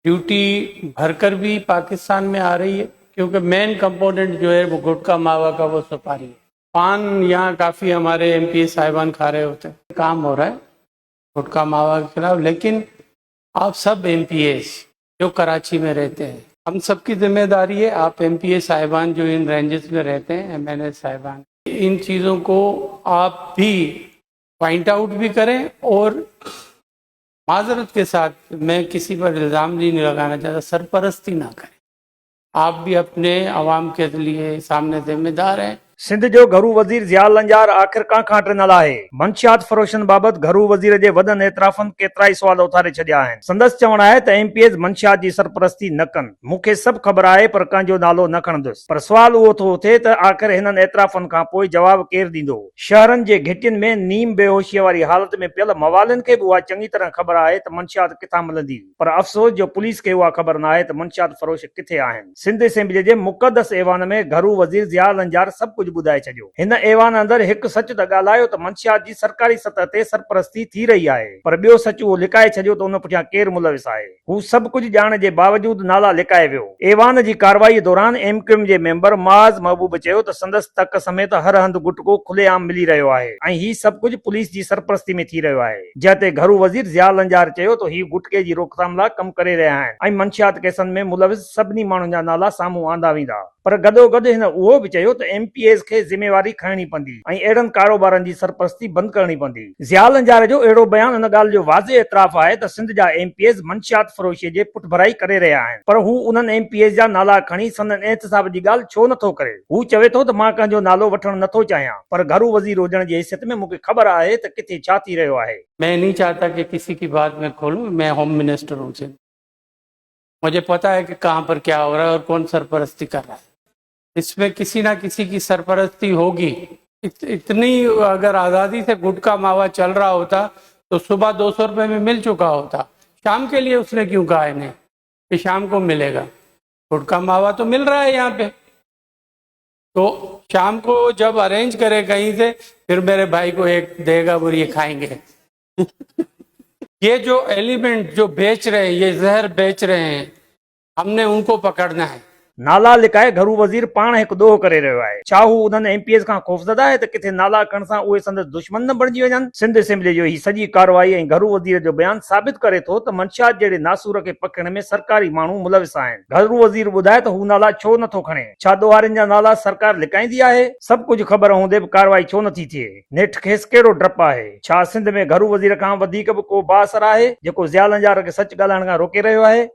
Duty भरकर भी पाकिस्तान में आ रही है, क्योंकि मेन कंपोनेंट जो है वो गुटखा मावा का वो सुपारी है। पान यहाँ काफ़ी हमारे एमपी साहिबान खा रहे होते हैं। काम हो रहा है गुटखा मावा के खिलाफ, लेकिन आप सब एमपीएस जो कराची में रहते हैं, हम सबकी जिम्मेदारी है। आप एमपीए साहिबान जो इन रेंजेस में रहते हैं, एमएनए साहिबान, इन चीज़ों को आप भी पॉइंट आउट भी करें। और माजरत के साथ मैं किसी पर इल्ज़ाम नहीं लगाना चाहता, सरपरस्ती ना करें। आप भी अपने अवाम के लिए सामने जिम्मेदार हैं। सिंध जो घरू वज़ीर ज़ियाउल लंजार आख़िर खां टिनल आहे। मंशियात फरोशन बाबत घरू वज़ीर जे वॾनि एतराफ़नि केतिरा ई सुवाल उथारे छॾिया आहिनि। संदसि चवणु आहे त एमपीएस मंशियात जी सरपरस्ती न कनि। मूंखे सभु ख़बर आहे, पर कंहिंजो नालो न खणंदुसि। पर सुवाल उहो थो थिए त आख़िर हिननि एतराफ़नि खां पोइ जवाब केरु ॾींदो। शहरनि जे घिटियुनि में नीम बेहोशीअ वारी हालत में पियल मवालनि खे बि उहा चङी तरह ख़बर आहे त मंशियात किथां मिलंदी, पर अफ़सोस जो पुलिस खे उहा ख़बर न आहे त मंशियात फरोश किथे आहिनि। सिंध असेंबली जे मुक़दस ऐवान में घरू वज़ीर ज़ियाउल लंजार सभु कुझु ॿुधाए छॾियो। हिन ऐवान अंदरि हिकु सच त ॻाल्हायो त मंशियात जी सरकारी सतह ते सरपरस्ती थी रही आहे, पर ॿियो सच उहो लिकाए छॾियो त उन पुठियां केरु मुलविस आहे। हू सभु कुझु ॼाण जे बावजूद नाला लिकाए वियो। ऐवान जी कार्रवाई दौरान एमक्यूएम जे मेंबर मुआज़ महबूब चयो त संदसि तक समेत हर हंधि गुटको खुलेआम मिली रहियो आहे ऐं ही सभु कुझु पुलिस जी सरपरस्ती में थी रहियो आहे। जंहिं ते घरू वज़ीर ज़ियाउल लंजार चयो त ही गुटके जी रोकथाम लाइ कमु करे रहिया आहिनि ऐं मंशियात केसनि में मुलविस सभिनी माण्हुनि जा नाला साम्हूं आंदा वेंदा। पर गॾोगॾु हिन उहो बि चयो त एमपीएस खे ज़िम्मेवारी खणणी पवंदी ऐं अहिड़नि कारोबारनि जी सरपरस्ती बंदि करणी पवंदी। ज़ियाउल लंजार जो अहिड़ो बयान इन ॻाल्हि जो वाज़े एतिराफ़ आहे त सिंध जा एमपीएस मंशियात फरोशीअ जे पुठभराई करे रहिया आहिनि, पर हू उन्हनि एमपीएस जा नाला खणी संदन एहतिसाब जी ॻाल्हि छो नथो करे। हू चवे थो त मां कंहिंजो नालो वठणु नथो चाहियां, पर घरू वज़ीर हुजण जी हैसियत में मूंखे ख़बर आहे त किथे छा थी रहियो आहे। मैं नहीं चाहता कि किसी की बात में खोलूं। मैं होम मिनिस्टर हूँ सिंध, मुझे पता है कि कहाँ पर क्या हो रहा है और कौन सरपरस्ती कर रहा है। इसमें किसी ना किसी की सरपरस्ती होगी। इतनी अगर आज़ादी से गुटखा मावा चल रहा होता तो सुबह 200 रुपये में मिल चुका होता। शाम के लिए उसने क्यों कहा इन्हें कि शाम को मिलेगा? गुटखा मावा तो मिल रहा है यहाँ पे, तो शाम को जब अरेंज करे कहीं से, फिर मेरे भाई को एक देगा और ये खाएंगे। ये जो एलिमेंट जो बेच रहे हैं, ये जहर बेच रहे हैं, हमने उनको पकड़ना है। नाला लिकाए घरू वज़ीर पाण हिकु ॾोह करे रहियो आहे। छा हू उन्हनि एमपीएस खां ख़ौफ़ज़दा आहे त किथे नाला खणण सां उहे संदसि दुश्मन न बणिजी वञनि? सिंध असेंबली जो ही सॼी कार्रवाई ऐं घरू वज़ीर जो बयान साबित करे थो त मंशियात जहिड़े नासूर खे पकड़ण में सरकारी माण्हू मुलविस आहिनि। घरू वज़ीर ॿुधाए त हू नाला छो नथो खणे। छा ॾोहारियुनि जा नाला सरकार लिकाईंदी आहे? सभु कुझु ख़बर हूंदे बि कार्रवाई छो नथी थिए? नेठ खेसि कहिड़ो डपु आहे? छा सिंध में घरू वज़ीर खां वधीक बि को बाअसर आहे जेको ज़ियाउल लंजार खे सच ॻाल्हाइण खां रोके रहियो आहे?